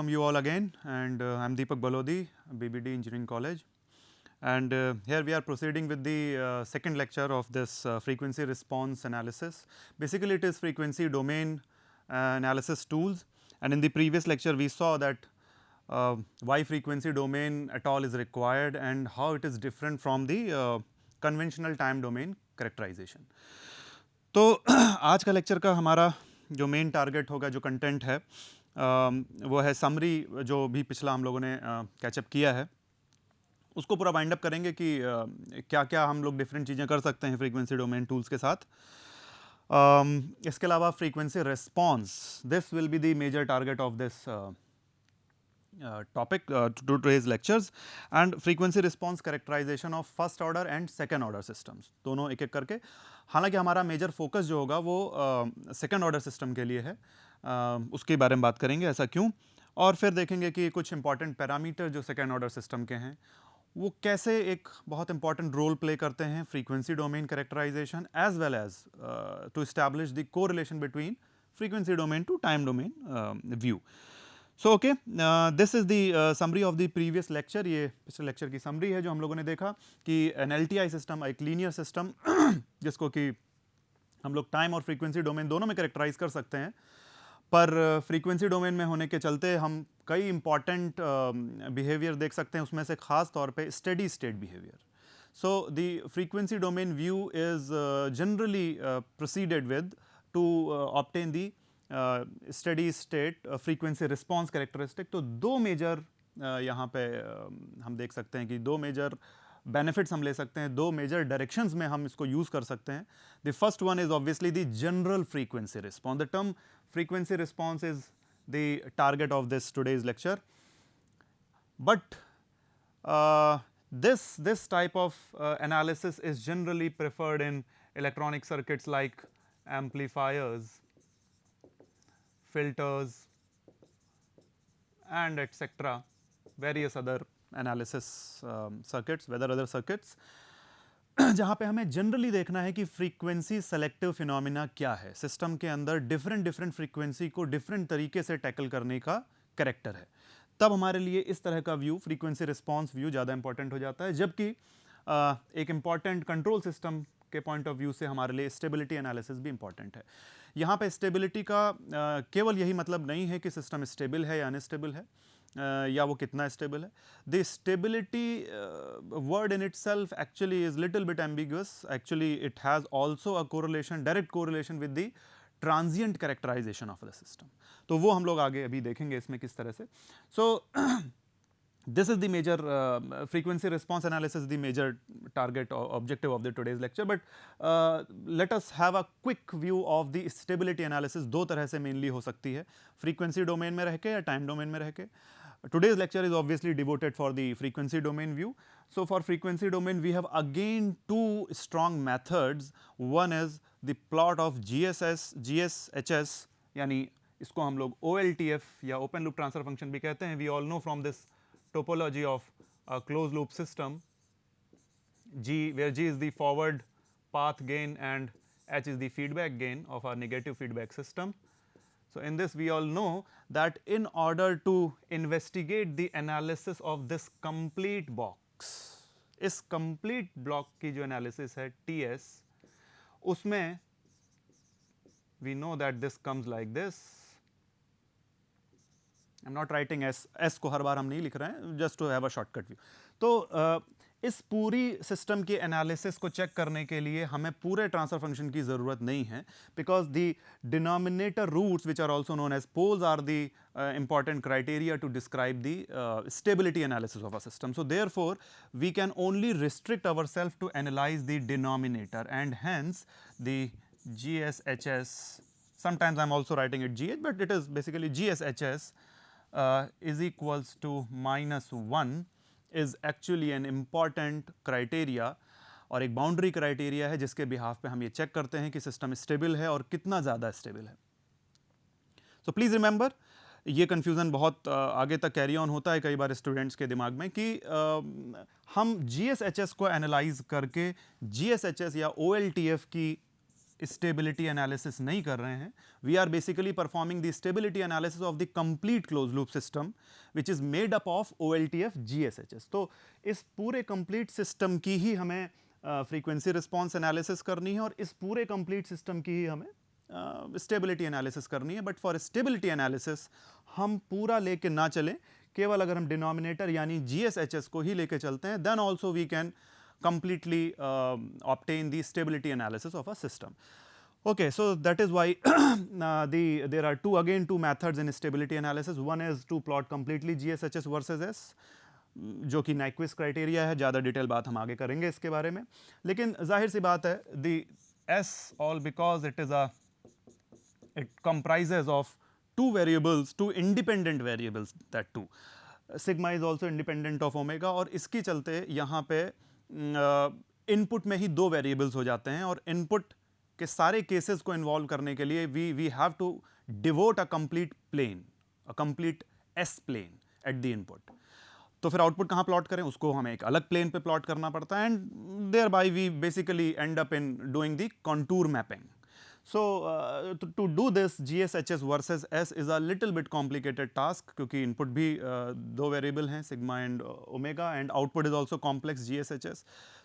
welcome you all again, and I'm Deepak Balodi, BBD Engineering College, and here we are proceeding with the second lecture of this frequency response analysis. Basically, it is frequency domain analysis tools, and in the previous lecture we saw that why frequency domain at all is required and how it is different from the conventional time domain characterization. तो आज का lecture का हमारा जो main target होगा, जो content है वो है समरी, जो भी पिछला हम लोगों ने कैचअप किया है उसको पूरा वाइंड अप करेंगे कि क्या क्या हम लोग डिफरेंट चीज़ें कर सकते हैं फ्रीक्वेंसी डोमेन टूल्स के साथ। इसके अलावा frequency response, this will be the major target of this topic to today's lectures, and frequency response characterization of first order and second order systems, दोनों एक एक करके। हालांकि हमारा मेजर फोकस जो होगा वो सेकेंड ऑर्डर सिस्टम के लिए है, उसके बारे में बात करेंगे ऐसा क्यों, और फिर देखेंगे कि कुछ इंपॉर्टेंट पैरामीटर जो सेकेंड ऑर्डर सिस्टम के हैं वो कैसे एक बहुत इंपॉर्टेंट रोल प्ले करते हैं frequency domain characterization as well as to establish the correlation between frequency domain to time domain view. So okay, this is the summary of the previous lecture. ये पिछले लेक्चर की summary है जो हम लोगों ने देखा कि एन LTI सिस्टम एक लीनियर सिस्टम जिसको कि हम लोग टाइम और फ्रीक्वेंसी डोमेन दोनों में कैरेक्टराइज कर सकते हैं, पर फ्रीक्वेंसी डोमेन में होने के चलते हम कई इंपॉर्टेंट बिहेवियर देख सकते हैं, उसमें से खास तौर पे steady state behaviour. So the frequency domain view is generally proceeded with to obtain the steady state frequency response characteristic. तो दो मेजर यहाँ पे हम देख सकते हैं कि दो मेजर बेनिफिट्स हम ले सकते हैं, दो मेजर डायरेक्शंस में हम इसको यूज़ कर सकते हैं। The first one is obviously the general frequency response. The term frequency response is the target of this today's lecture, but this type of analysis is generally preferred in electronic circuits like amplifiers, filters and etc., various other analysis circuits, whether other circuits जहाँ पे हमें generally देखना है कि frequency selective phenomena क्या है, system के अंदर डिफरेंट फ्रीक्वेंसी को डिफरेंट तरीके से टैकल करने का कैरेक्टर है, तब हमारे लिए इस तरह का व्यू फ्रीक्वेंसी रिस्पॉन्स व्यू ज़्यादा इंपॉर्टेंट हो जाता है। जबकि एक इंपॉर्टेंट कंट्रोल सिस्टम के पॉइंट ऑफ व्यू से हमारे लिए स्टेबिलिटी एनालिसिस भी इंपॉर्टेंट है। यहाँ पे स्टेबिलिटी का केवल यही मतलब नहीं है कि सिस्टम स्टेबल है या अनस्टेबल है, या वो कितना स्टेबल है। The stability word in itself actually is little bit ambiguous. Actually it has also a correlation, direct correlation with the transient characterization of the system. तो वो हम लोग आगे अभी देखेंगे इसमें किस तरह से। सो this is the major frequency response analysis, the major target or objective of the today's lecture, but let us have a quick view of the stability analysis। दो तरह से mainly हो सकती है, frequency domain में रह के या time domain में रह के। Today's lecture is obviously devoted for the frequency domain view. So for frequency domain we have again two strong methods. One is the plot of GSHS, यानी इसको हम लोग OLTF या open loop transfer function भी कहते हैं। We all know from this topology of a closed loop system, G, where G is the forward path gain and H is the feedback gain of our negative feedback system. So in this we all know that in order to investigate the analysis of this complete box, इस complete block की जो analysis है TS, उसमें we know that this comes like this. I'm not writing S को हर बार हम नहीं लिख रहे हैं, just to have a shortcut view। तो इस पूरी सिस्टम की एनालिसिस को चेक करने के लिए हमें पूरे ट्रांसफर फंक्शन की ज़रूरत नहीं है, because the denominator roots which are also known as poles are the important criteria to describe the stability analysis of a system. So therefore we can only restrict our self to analyze the denominator, and hence the GSHS, sometimes I'm also writing it GH, but it is basically GSHS is equals to -1 is actually an important criteria, और एक boundary criteria है जिसके behalf पे हम ये check करते हैं कि सिस्टम स्टेबल है और कितना ज़्यादा स्टेबल है। सो प्लीज़ रिमेंबर, ये कन्फ्यूज़न बहुत आगे तक कैरी ऑन होता है कई बार स्टूडेंट्स के दिमाग में कि हम GSHS को एनालाइज करके GSHS या OLTF की स्टेबिलिटी एनालिसिस नहीं कर रहे हैं, we are basically performing the stability analysis of the complete close loop system which is made up of OLTF GSHS। तो इस पूरे कंप्लीट सिस्टम की ही हमें फ्रीक्वेंसी रिस्पॉन्स एनालिसिस करनी है और इस पूरे कंप्लीट सिस्टम की ही हमें स्टेबिलिटी एनालिसिस करनी है। बट फॉर स्टेबिलिटी एनालिसिस हम पूरा लेके ना चलें, केवल अगर हम डिनोमिनेटर यानी GSHS को ही लेके चलते हैं, then also we can completely obtain the stability analysis of a system. Okay, so that is why there are two methods in stability analysis. One is to plot completely GSHS versus S, जो कि Nyquist criteria है, ज़्यादा detail बात हम आगे करेंगे इसके बारे में। लेकिन जाहिर सी बात है, the S all because it comprises of two variables, two independent variables, that too. Sigma is also independent of omega, और इसकी चलते यहाँ पे इनपुट में ही दो वेरिएबल्स हो जाते हैं और इनपुट के सारे केसेस को इन्वॉल्व करने के लिए we have to devote a complete plane, a complete s plane at the input. तो फिर आउटपुट कहाँ प्लॉट करें, उसको हमें एक अलग प्लेन पे प्लॉट करना पड़ता है, and thereby we basically end up in doing the contour mapping. So to do this GSHS versus S is a little bit complicated task, क्योंकि इनपुट भी दो वेरिएबल हैं, sigma and omega, and output is also complex GSHS.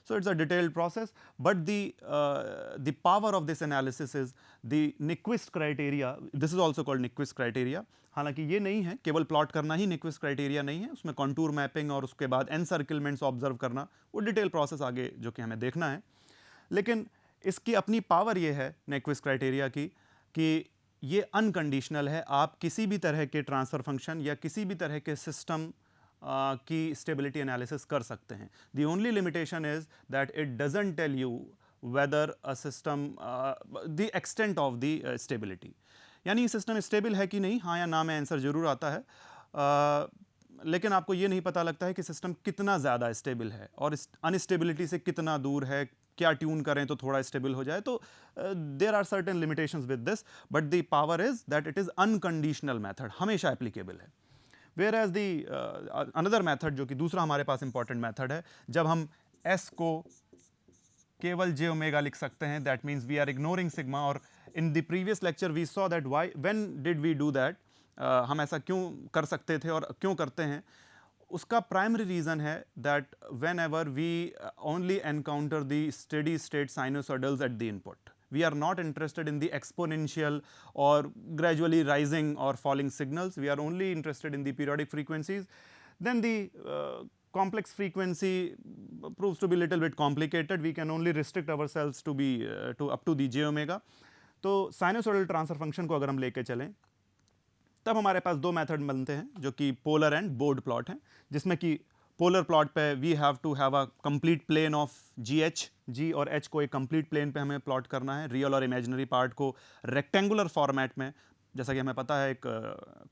So it's a detailed process, but the power of this analysis is the Nyquist criteria. This is also called Nyquist criteria. हालांकि ये नहीं है, केवल plot करना ही Nyquist criteria नहीं है, उसमें contour mapping और उसके बाद एनसर्किलमेंट्स ऑब्जर्व करना, वो डिटेल प्रोसेस आगे जो कि हमें देखना है। लेकिन इसकी अपनी पावर ये है Nyquist क्राइटेरिया की कि ये अनकंडीशनल है। आप किसी भी तरह के ट्रांसफर फंक्शन या किसी भी तरह के सिस्टम की स्टेबिलिटी एनालिसिस कर सकते हैं। The only limitation is that it doesn't tell you whether a system the extent of the stability, यानी सिस्टम स्टेबल है कि नहीं, हाँ या ना में आंसर जरूर आता है, लेकिन आपको ये नहीं पता लगता है कि सिस्टम कितना ज़्यादा स्टेबल है और अनस्टेबिलिटी से कितना दूर है, क्या ट्यून करें तो थोड़ा स्टेबल हो जाए। तो there are certain limitations with this, but the power is that it is unconditional method, हमेशा एप्लीकेबल है। Whereas the another method, जो कि दूसरा हमारे पास इंपॉर्टेंट मेथड है, जब हम S को केवल j ओमेगा लिख सकते हैं, that means we are ignoring sigma. और in the previous lecture we saw that why when did we do that, हम ऐसा क्यों कर सकते थे और क्यों करते हैं। उसका प्राइमरी रीजन है that whenever we only encounter the steady state sinusoidals at the input, we are not interested in the exponential or gradually rising or falling signals, we are only interested in the periodic frequencies. Then the complex frequency proves to be little bit complicated, we can only restrict ourselves to be to up to the j omega. तो sinusoidal transfer function को अगर हम लेके चलें, तब हमारे पास दो method बनते हैं जो कि पोलर एंड बोर्ड प्लॉट हैं, जिसमें कि पोलर प्लॉट पे we have to have a complete plane of G और एच को एक कंप्लीट प्लेन पे हमें प्लॉट करना है, रियल और इमेजिनरी पार्ट को रेक्टेंगुलर फॉर्मेट में, जैसा कि हमें पता है एक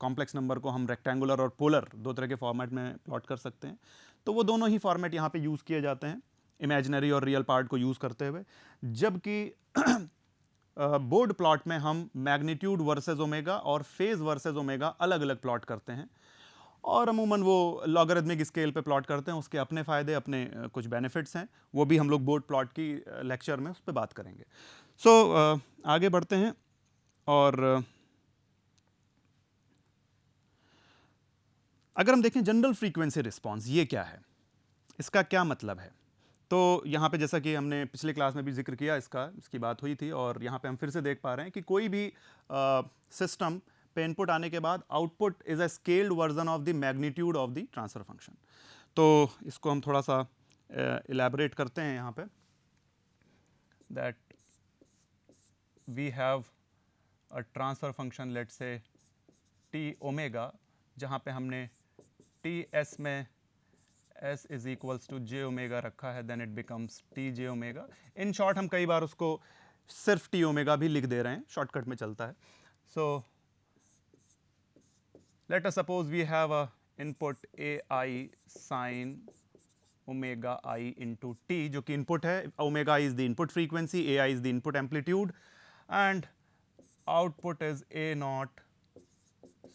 कॉम्प्लेक्स नंबर को हम रेक्टेंगुलर और पोलर दो तरह के फॉर्मेट में प्लॉट कर सकते हैं। तो वो दोनों ही फॉर्मेट यहाँ पे यूज़ किए जाते हैं, इमेजिनरी और रियल पार्ट को यूज़ करते हुए। जबकि बोर्ड प्लॉट में हम मैग्नीट्यूड वर्सेस ओमेगा और फेज वर्सेस ओमेगा अलग अलग प्लॉट करते हैं, और अमूमन वो लॉगरिथमिक स्केल पे प्लॉट करते हैं, उसके अपने फ़ायदे अपने कुछ बेनिफिट्स हैं, वो भी हम लोग बोर्ड प्लॉट की लेक्चर में उस पर बात करेंगे। सो आगे बढ़ते हैं, और अगर हम देखें जनरल फ्रीक्वेंसी रिस्पॉन्स ये क्या है, इसका क्या मतलब है, तो यहाँ पे जैसा कि हमने पिछले क्लास में भी जिक्र किया, इसकी बात हुई थी, और यहाँ पे हम फिर से देख पा रहे हैं कि कोई भी सिस्टम पे इनपुट आने के बाद output is a scaled version of the magnitude of the transfer function. तो इसको हम थोड़ा सा इलैबोरेट करते हैं यहाँ पे, that we have a transfer function let say T omega, जहाँ पे हमने टी एस में S is equals to j omega रखा है, then it becomes T J omega. In short हम कई बार उसको सिर्फ टी ओमेगा भी लिख दे रहे हैं, शॉर्टकट में चलता है। So let us suppose we have a input AI sine omega I into t, जो कि इनपुट है, omega is the input frequency, AI is the input amplitude, and output is A naught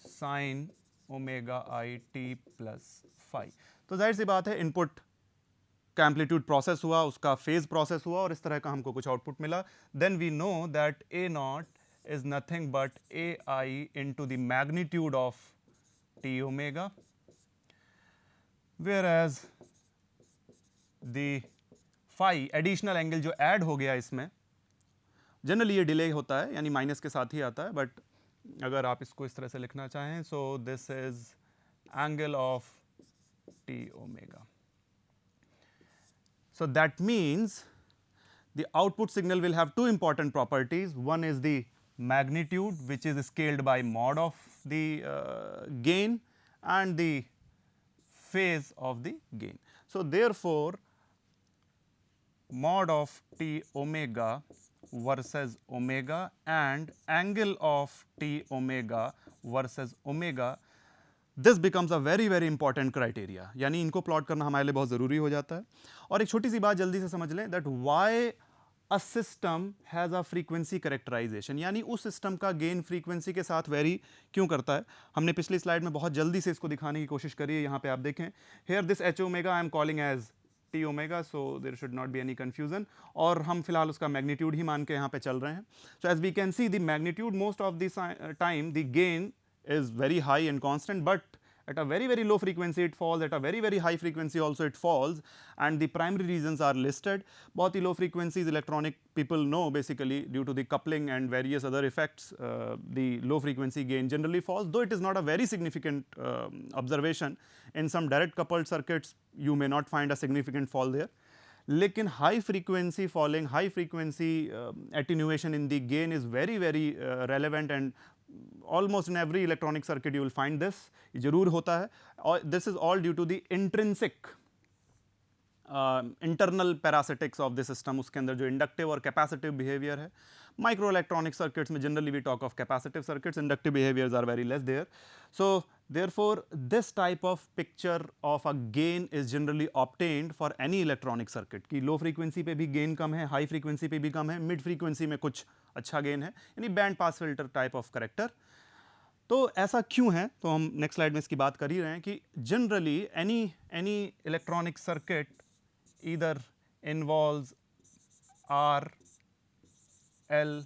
sine omega I t plus phi. तो जाहिर सी बात है input उसका amplitude process हुआ, उसका फेज प्रोसेस हुआ और इस तरह का हमको कुछ आउटपुट मिला. Then we know that A naught is nothing but ai into the magnitude of t omega, whereas the phi additional angle जो ऐड हो गया इसमें, जनरली ये डिले होता है यानी माइनस के साथ ही आता है, बट अगर आप इसको इस तरह से लिखना चाहें, so this is angle of T omega. So that means the output signal will have two important properties. One is the magnitude, which is scaled by mod of the gain, and the phase of the gain. So therefore, mod of t omega versus omega and angle of t omega versus omega, this becomes a very very important criteria. यानी इनको plot करना हमारे लिए बहुत ज़रूरी हो जाता है. और एक छोटी सी बात जल्दी से समझ लें, that why a system has a frequency characterisation, यानी उस सिस्टम का गेन फ्रीक्वेंसी के साथ वेरी क्यों करता है. हमने पिछली स्लाइड में बहुत जल्दी से इसको दिखाने की कोशिश करी है. यहाँ पे आप देखें, here this H omega I am calling as T omega, so there should not be any confusion, और हम फिलहाल उसका मैग्नीट्यूड ही मान के यहाँ पे चल रहे हैं. So as we can see the magnitude most of this time the gain is very high and constant, but at a very very low frequency it falls, at a very very high frequency also it falls, and the primary reasons are listed. बहुत ही low frequencies electronic people know basically due to the coupling and various other effects, the low frequency gain generally falls, though it is not a very significant observation. In some direct coupled circuits you may not find a significant fall there, लेकिन high frequency falling, high frequency attenuation in the gain is very very relevant, and almost in every electronic circuit you will find this. जरूर होता है, और this is all due to the intrinsic internal parasitics of the system. उसके अंदर जो inductive और capacitive behaviour है. Micro electronic circuits में generally we talk of capacitive circuits, inductive behaviours are very less there. So therefore this type of picture of a gain is generally obtained for any electronic circuit कि low frequency पे भी gain कम है, high frequency पे भी कम है, mid frequency में कुछ अच्छा गेन है, यानी band pass filter type of character. तो ऐसा क्यों है, तो हम नेक्स्ट स्लाइड में इसकी बात कर ही रहे हैं कि generally any electronic circuit either involves R L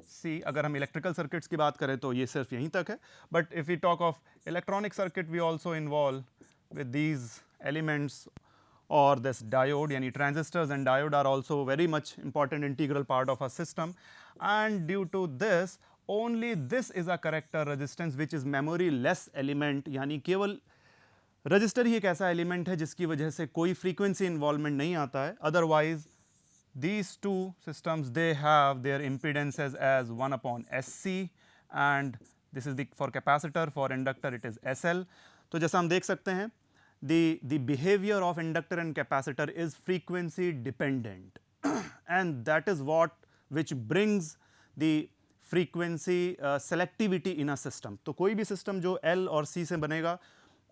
C. अगर हम इलेक्ट्रिकल सर्किट्स की बात करें तो ये सिर्फ यहीं तक है, but if we talk of electronic circuit we also involve with these elements और दिस डायोड, यानी transistors and diode are also very much important integral part of a system. And due to this only this is a character resistance which is memoryless element, यानी केवल register ही एक ऐसा element है जिसकी वजह से कोई फ्रीक्वेंसी इन्वॉल्वमेंट नहीं आता है. Otherwise these two systems they have their impedances as 1 upon SC, and this is the for capacitor, for inductor it is SL. तो जैसा हम देख सकते हैं, the behavior of inductor and capacitor is frequency dependent and that is what which brings the frequency selectivity in a system. तो कोई भी system जो L और C से बनेगा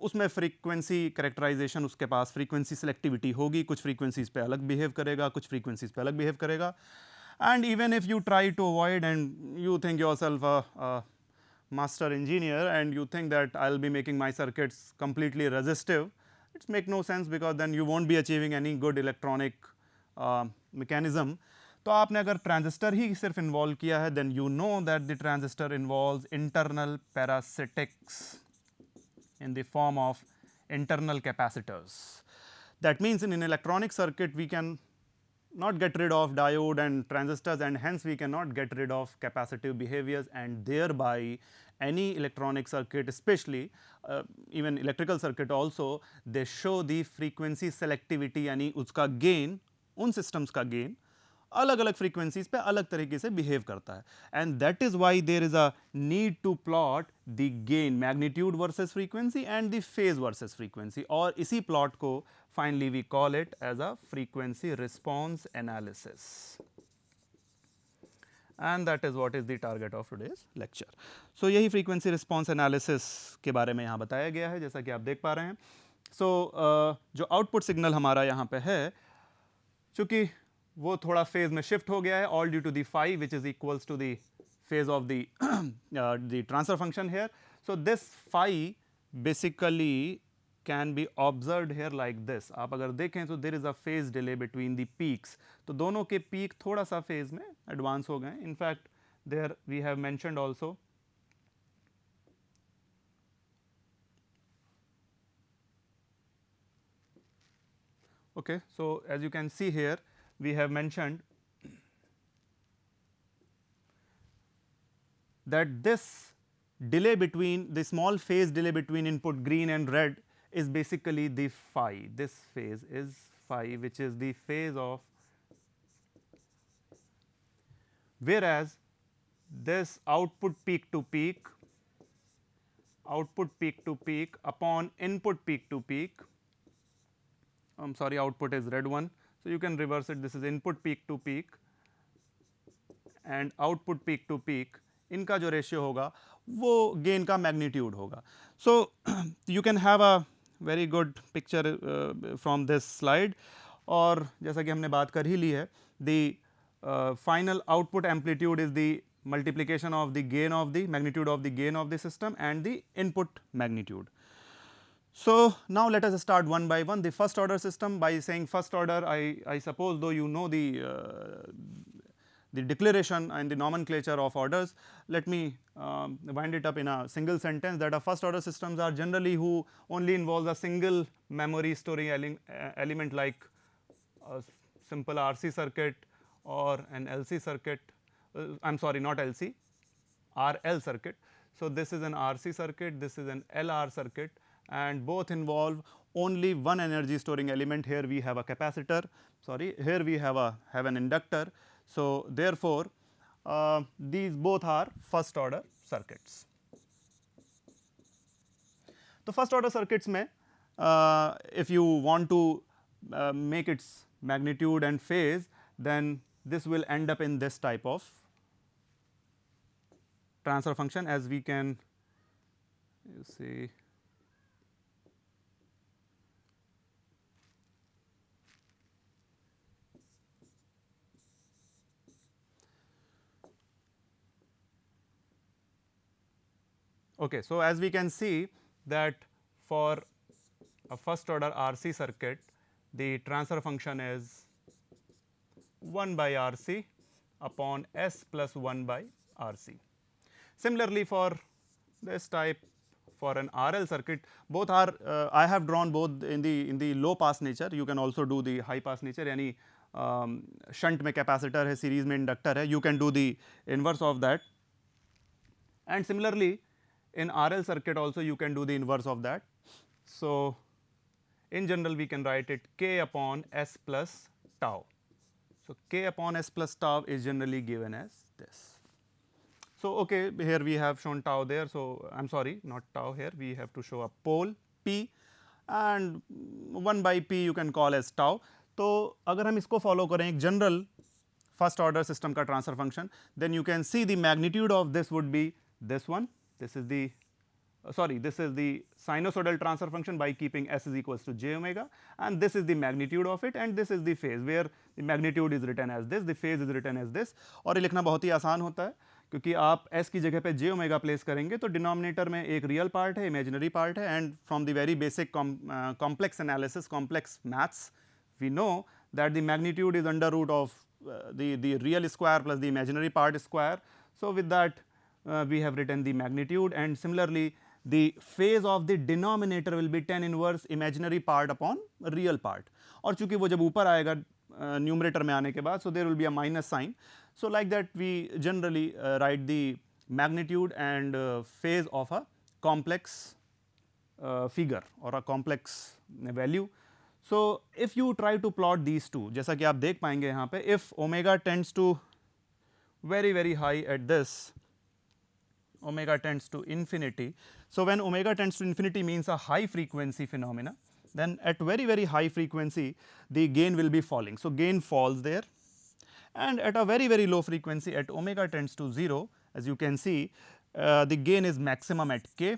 उसमें फ्रीक्वेंसी करेक्टराइजेशन, उसके पास फ्रीक्वेंसी सिलेक्टिविटी होगी. कुछ फ्रीक्वेंसीज पे अलग बिहेव करेगा, कुछ फ्रीक्वेंसीज पे अलग बिहेव करेगा. And even if you try to avoid and you think yourself a master engineer and you think that I'll be making my circuits completely resistive, it's make no sense because then you won't be achieving any good electronic mechanism. तो आपने अगर transistor ही सिर्फ involve किया है, then you know that the transistor involves internal parasitics in the form of internal capacitors. That means in an electronic circuit we can not get rid of diode and transistors, and hence we cannot get rid of capacitive behaviors, and thereby any electronic circuit, especially even electrical circuit also, they show the frequency selectivity, यानी उसका gain, उन systems का gain अलग अलग frequencies पे अलग तरीके से बिहेव करता है. And that is why there is a need to plot the gain magnitude versus frequency and the phase versus frequency, और इसी प्लॉट को finally we call it as a frequency response analysis. And that is what is the target of today's lecture. So यही frequency response analysis के बारे में यहाँ बताया गया है, जैसा कि आप देख पा रहे हैं. सो जो आउटपुट सिग्नल हमारा यहाँ पे है, चूंकि वो थोड़ा फेज में शिफ्ट हो गया है, all due to the phi which is equals to the phase of the transfer function here. So this phi basically can be observed here like this. आप अगर देखें तो there is a phase delay between the peaks. तो दोनों के peak थोड़ा सा phase में advance हो गए. In fact, there we have mentioned also. Okay, so as you can see here, we have mentioned that this delay between the small phase delay between input green and red is basically the phi. This phase is phi, which is the phase of, whereas this output peak to peak upon input peak to peak, I'm sorry, output is red one. So, you can reverse it, this is input peak to peak and output peak to peak, इनका जो ratio होगा वो gain का magnitude होगा. So you can have a very good picture from this slide. और जैसा कि हमने बात कर ही ली है, the final output amplitude is the multiplication of the gain of the magnitude of the gain of the system and the input magnitude. So now let us start one by one. The first order system, by saying first order, I suppose though you know the declaration and the nomenclature of orders, let me wind it up in a single sentence that a first order systems are generally who only involves a single memory storing element like a simple RC circuit or an LC circuit. I'm sorry, not LC, RL circuit. So this is an RC circuit, this is an LR circuit, and both involve only one energy storing element. Here we have a capacitor, sorry, here we have an inductor. So therefore these both are first order circuits. तो first order circuits में if you want to make its magnitude and phase, then this will end up in this type of transfer function, as we can you see. Okay, so as we can see that for a first order RC circuit, the transfer function is 1 by RC upon S plus 1 by RC. Similarly, for this type, for an RL circuit, both are I have drawn both in the low pass nature. You can also do the high pass nature. यानी shunt में capacitor है, series में inductor है. You can do the inverse of that. And similarly, in RL circuit also you can do the inverse of that. So in general we can write it K upon S plus tau. So K upon S plus tau is generally given as this. So okay, here we have shown tau there. So I'm sorry, not tau here. We have to show a pole P, and 1 by P you can call as tau. तो अगर हम इसको follow करें एक general first order system का transfer function, then you can see the magnitude of this would be this one. This is the this is the sinusoidal transfer function by keeping S is equals to j omega, and this is the magnitude of it, and this is the phase where the magnitude is written as this, the phase is written as this. और ये लिखना बहुत ही आसान होता है क्योंकि आप S की जगह पे j omega प्लेस करेंगे तो डिनोमिनेटर में एक रियल पार्ट है, इमेजिनरी पार्ट है, and from the very basic complex analysis, complex maths, we know that the magnitude is under root of the real square plus the imaginary part square. So with that we have written the magnitude, and similarly the phase of the denominator will be tan inverse imaginary part upon real part. और चूंकि वो जब ऊपर आएगा numerator में आने के बाद, so there will be a minus sign. So like that we generally write the magnitude and phase of a complex figure or a complex value. So if you try to plot these two, जैसा कि आप देख पाएंगे यहाँ पे, if omega tends to very high at this, omega tends to infinity. So when omega tends to infinity means a high frequency phenomena, then at very high frequency the gain will be falling. So gain falls there, and at a very low frequency at omega tends to 0, as you can see the gain is maximum at k,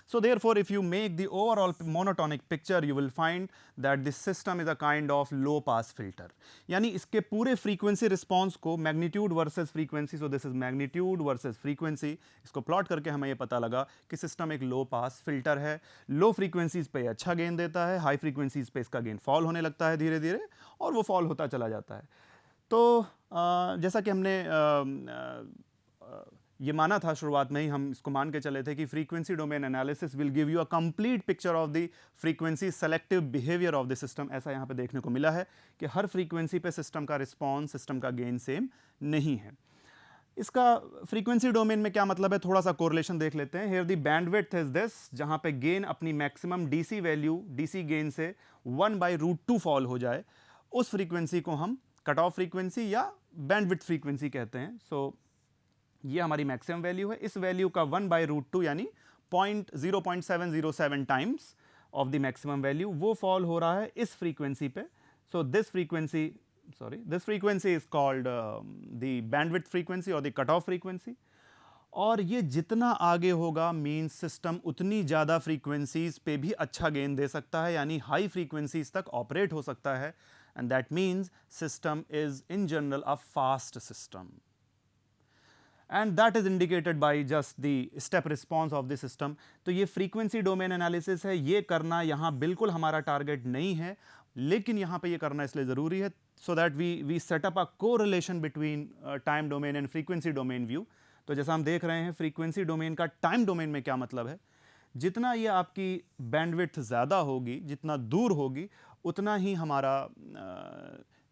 So therefore if you make the overall monotonic picture you will find that this system is a kind of low pass filter. यानी इसके पूरे frequency response को magnitude versus frequency, so this is magnitude versus frequency, इसको plot करके हमें ये पता लगा कि system एक low pass filter है. Low frequencies पे अच्छा gain देता है, high frequencies पे इसका gain fall होने लगता है धीरे धीरे और वो fall होता चला जाता है. तो जैसा कि हमने ये माना था शुरुआत में ही, हम इसको मान के चले थे कि frequency domain analysis will give you a complete picture of the frequency selective behaviour of the system. ऐसा यहाँ पे देखने को मिला है कि हर फ्रीक्वेंसी पे सिस्टम का रिस्पॉन्स, सिस्टम का गेन सेम नहीं है. इसका फ्रीक्वेंसी डोमेन में क्या मतलब है, थोड़ा सा कोरिलेशन देख लेते हैं. Here the bandwidth is this, जहाँ पे गेन अपनी maximum DC value, DC gain से 1/√2 फॉल हो जाए, उस फ्रीक्वेंसी को हम कट ऑफ फ्रीक्वेंसी या बैंडविड्थ फ्रीक्वेंसी कहते हैं. सो ये हमारी मैक्सिमम वैल्यू है. इस वैल्यू का 1/√2 यानी 0.0707 times of the maximum value वो फॉल हो रहा है इस फ्रीक्वेंसी पे. So this frequency is called the bandwidth frequency और द कट ऑफ फ्रीक्वेंसी. और ये जितना आगे होगा मींस सिस्टम उतनी ज़्यादा फ्रीक्वेंसीज पे भी अच्छा गेन दे सकता है, यानी हाई फ्रीक्वेंसीज तक ऑपरेट हो सकता है. And that means system is in general a fast system. And that is indicated by just the step response of the system. तो ये frequency domain analysis है, ये करना यहाँ बिल्कुल हमारा टारगेट नहीं है, लेकिन यहाँ पे ये करना इसलिए ज़रूरी है so that we set up a correlation between time domain and frequency domain view. तो जैसा हम देख रहे हैं frequency domain का time domain में क्या मतलब है, जितना ये आपकी bandwidth ज़्यादा होगी, जितना दूर होगी, उतना ही हमारा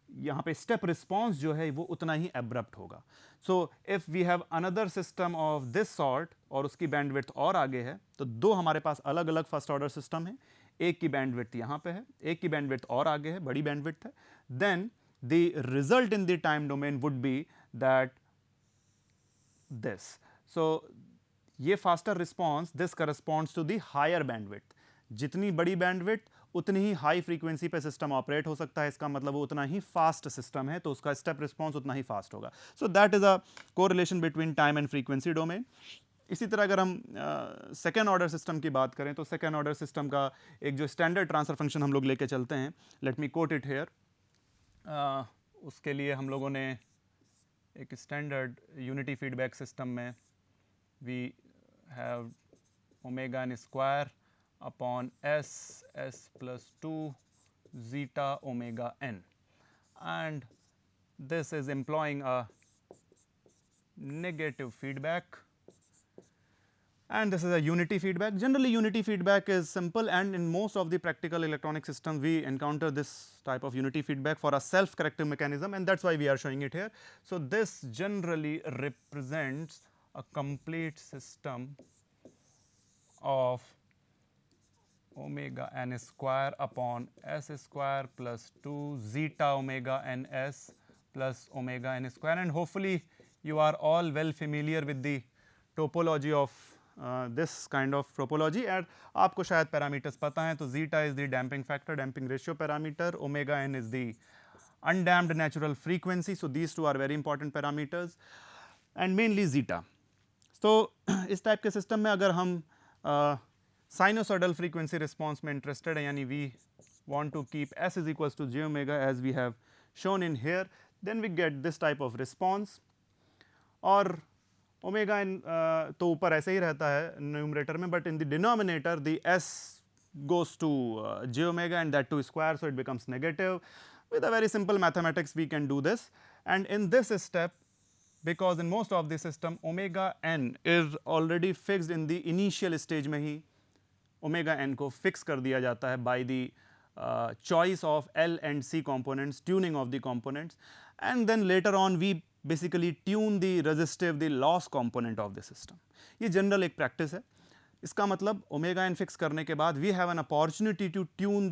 यहाँ पे स्टेप रिस्पॉन्स जो है वो उतना ही एब्रप्ट होगा. So if we have another system of this sort और उसकी बैंडविड्थ और आगे है, तो दो हमारे पास अलग अलग फर्स्ट ऑर्डर सिस्टम है, एक की बैंडविड्थ यहाँ पे है, एक की बैंडविड्थ और आगे है, बड़ी बैंडविड्थ है, then the result in the time domain would be that this. So ये faster response, this corresponds to the higher bandwidth. जितनी बड़ी बैंडविड्थ उतनी ही हाई फ्रीक्वेंसी पे सिस्टम ऑपरेट हो सकता है, इसका मतलब वो उतना ही फास्ट सिस्टम है, तो उसका स्टेप रिस्पॉन्स उतना ही फास्ट होगा. So that is a correlation between time and frequency domain. इसी तरह अगर हम सेकेंड ऑर्डर सिस्टम की बात करें तो सेकेंड ऑर्डर सिस्टम का एक जो स्टैंडर्ड ट्रांसफर फंक्शन हम लोग लेके चलते हैं, let me quote it here. उसके लिए हम लोगों ने एक स्टैंडर्ड यूनिटी फीडबैक सिस्टम में we have omega n square upon s plus 2 zeta omega n, and this is employing a negative feedback, and this is a unity feedback. Generally unity feedback is simple, and in most of the practical electronic systems we encounter this type of unity feedback for a self corrective mechanism, and that's why we are showing it here. So this generally represents a complete system of omega n square upon s square plus 2 zeta omega n s plus omega n square, and hopefully you are all well familiar with the topology of this kind of topology. and आपको शायद parameters पता हैं, तो zeta is the damping factor, damping ratio parameter, omega n is the undamped natural frequency, so these two are very important parameters, and mainly zeta. तो इस type के system में अगर हम साइनोसॉइडल फ्रीक्वेंसी रिस्पॉन्स में इंटरेस्टेड है, यानी we want to keep s is equals to j omega as we have shown in here, then we get this type of response. और ओमेगा इन तो ऊपर ऐसे ही रहता है न्यूमरेटर में, but in the denominator the s goes to j omega and that to square, so it becomes negative. With a very simple mathematics we can do this, and in this step, because in most of the system omega n is already fixed in the initial stage में ही omega n को fix कर दिया जाता है by the choice of L and C components, tuning of the components, and then later on we basically tune the resistive, the loss component of the system. ये general एक practice है. इसका मतलब ओमेगा एन फिक्स करने के बाद we have an opportunity to tune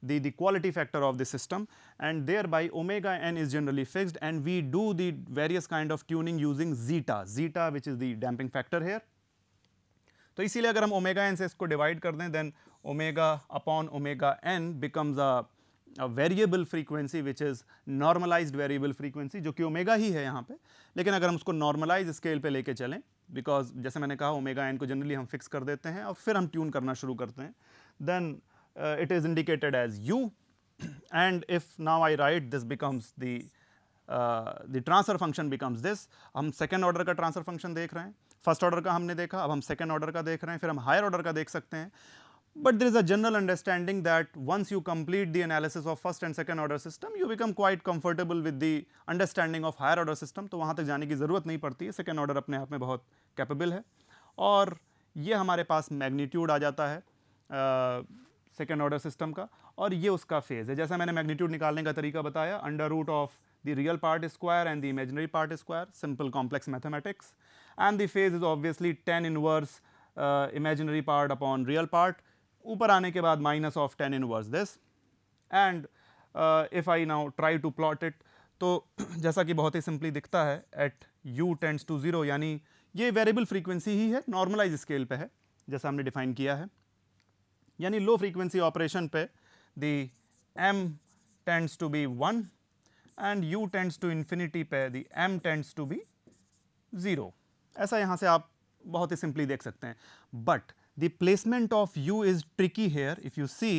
the quality factor of the system, and thereby omega n is generally fixed, and we do the various kind of tuning using zeta, which is the damping factor here. तो इसीलिए अगर हम omega N से इसको divide कर दें, then omega upon omega n becomes a variable frequency which is normalised variable frequency, जो कि ओमेगा ही है यहाँ पे. लेकिन अगर हम उसको नॉर्मलाइज स्केल पे लेके चलें, बिकॉज जैसे मैंने कहा ओमेगा एन को जनरली हम फिक्स कर देते हैं और फिर हम ट्यून करना शुरू करते हैं, then it is indicated as u, and if now I write this becomes the transfer function becomes this. हम सेकेंड ऑर्डर का ट्रांसफर फंक्शन देख रहे हैं, फर्स्ट ऑर्डर का हमने देखा, अब हम सेकेंड ऑर्डर का देख रहे हैं, फिर हम हायर ऑर्डर का देख सकते हैं. But there is a general understanding that once you complete the analysis of first and second order system, you become quite comfortable with the understanding of higher order system. तो वहाँ तक जाने की ज़रूरत नहीं पड़ती है, सेकेंड ऑर्डर अपने आप में बहुत कैपेबल है. और ये हमारे पास मैग्नीट्यूड आ जाता है सेकेंड ऑर्डर सिस्टम का, और ये उसका फेज है. जैसा मैंने मैग्नीट्यूड निकालने का तरीका बताया, under root of the real part square and the imaginary part square, simple complex mathematics. And the phase is obviously tan inverse imaginary part upon real part. ऊपर आने के बाद minus of tan inverse this. And if I now try to plot it, तो जैसा कि बहुत ही simply दिखता है, एट u टेंड्स टू 0, यानी ये वेरिएबल फ्रीक्वेंसी ही है, नॉर्मलाइज स्केल पे है जैसा हमने डिफाइन किया है. यानी लो फ्रीक्वेंसी ऑपरेशन पे the m tends to be 1 and u tends to infinity पे the m tends to be 0. ऐसा यहाँ से आप बहुत ही सिंपली देख सकते हैं. But the placement of u is tricky here. If you see,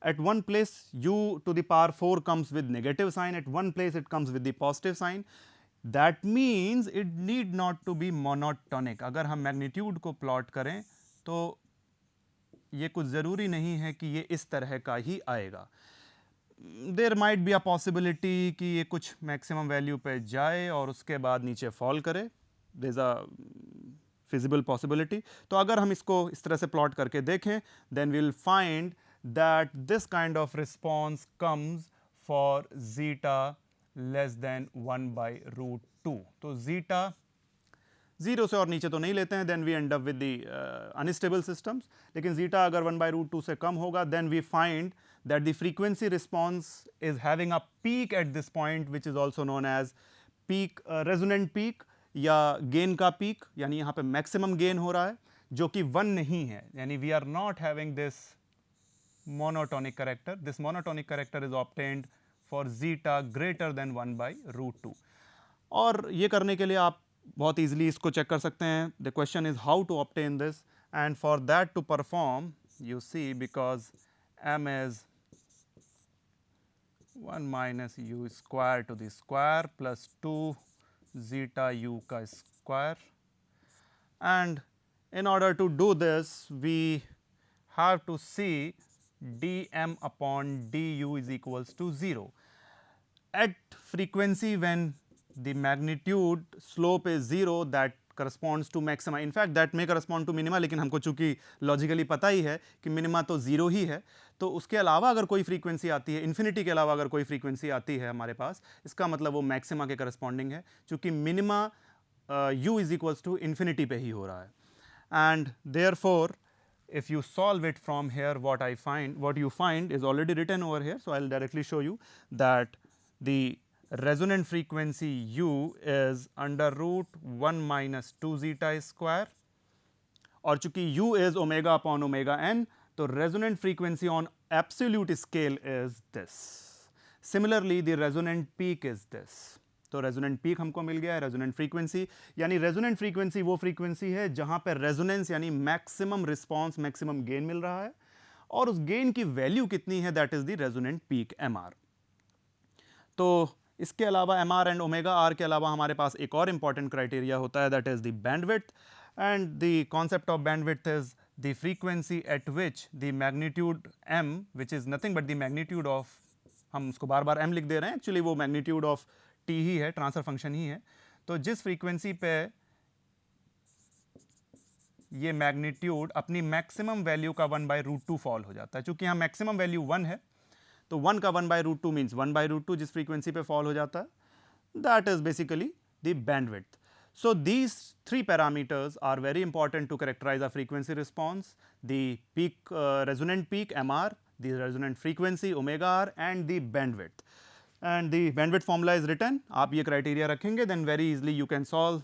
at one place u to the power 4 comes with negative sign, at one place it comes with the positive sign. That means it need not to be monotonic. अगर हम magnitude को plot करें तो ये कुछ ज़रूरी नहीं है कि ये इस तरह का ही आएगा. There might be a possibility कि ये कुछ मैक्सिमम वैल्यू पे जाए और उसके बाद नीचे फॉल करे. There is a feasible possibility. तो अगर हम इसको इस तरह से प्लॉट करके देखें, then we'll find that this kind of response comes for zeta less than 1 by root 2. तो zeta 0 से और नीचे तो नहीं लेते हैं, then we end up with the unstable systems. लेकिन zeta अगर 1 by root 2 से कम होगा, then we find that the frequency response is having a peak at this point, which is also known as peak resonant peak या gain का peak. यानी यहाँ पे maximum gain हो रहा है जो कि 1 नहीं है, यानी we are not having this monotonic character. This monotonic character is obtained for zeta greater than 1 by root 2. और ये करने के लिए आप बहुत ईजिली इसको चेक कर सकते हैं. The question is how to obtain this, and for that to perform you see, because m is 1 minus u square to the square plus 2 zeta u ka square, and in order to do this we have to see dm upon du is equals to 0 at frequency when the magnitude slope is 0, that corresponds to maxima. In fact that may correspond to minima, लेकिन हमको चूंकि logically पता ही है कि minima तो 0 ही है, तो उसके अलावा अगर कोई फ्रीक्वेंसी आती है, इन्फिनिटी के अलावा अगर कोई फ्रीक्वेंसी आती है हमारे पास, इसका मतलब वो मैक्सिमा के करस्पॉन्डिंग है, चूंकि minima u is equals to infinity पे ही हो रहा है. And therefore if you solve it from here, what you find is already written over here, so I'll directly show you that the resonant frequency u is under root 1 minus 2 zeta square, और चूंकि u is omega upon omega n, तो resonant frequency on absolute scale is this. Similarly the resonant peak is this. तो resonant peak हमको मिल गया है, resonant frequency. यानी resonant frequency वो frequency है जहां पर रेजोनेंस यानी मैक्सिमम रिस्पांस, मैक्सिमम गेन मिल रहा है, और उस गेन की वैल्यू कितनी है, that is the resonant peak mr. तो इसके अलावा mr एंड ओमेगा r के अलावा हमारे पास एक और इंपॉर्टेंट क्राइटेरिया होता है, that is the bandwidth. And the concept of bandwidth is the frequency eight which the magnitude m, which is nothing but the magnitude of, हम उसको बार बार m लिख दे रहे हैं, एक्चुअली वो मैग्नीट्यूड ऑफ t ही है, transfer function ही है. तो जिस फ्रीक्वेंसी पे ये मैग्नीट्यूड अपनी मैक्सिमम वैल्यू का 1 बाई रूट 2 फॉल हो जाता है, चूंकि यहाँ मैक्सिमम वैल्यू 1 है, तो 1 का 1 by root 2 means 1 by root 2 जिस फ्रीक्वेंसी पे फॉल हो जाता है, that is basically the bandwidth. So these three parameters are very important to characterize a frequency response: the peak, resonant peak mr, the resonant frequency omega r, and the bandwidth. And the bandwidth formula is written. आप ये criteria रखेंगे, then very easily you can solve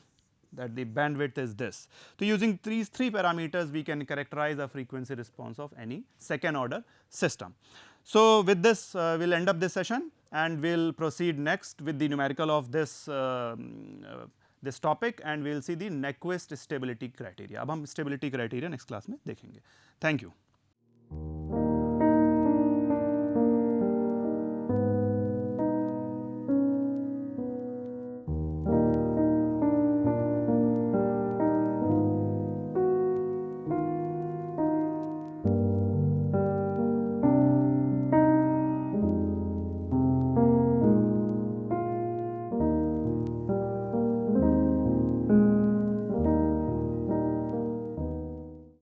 that the bandwidth is this. So using these three parameters we can characterize a frequency response of any second order system. So with this we'll end up this session, and we'll proceed next with the numerical of this this topic and we will see the Nyquist stability criteria. अब हम stability criteria next class में देखेंगे। Thank you.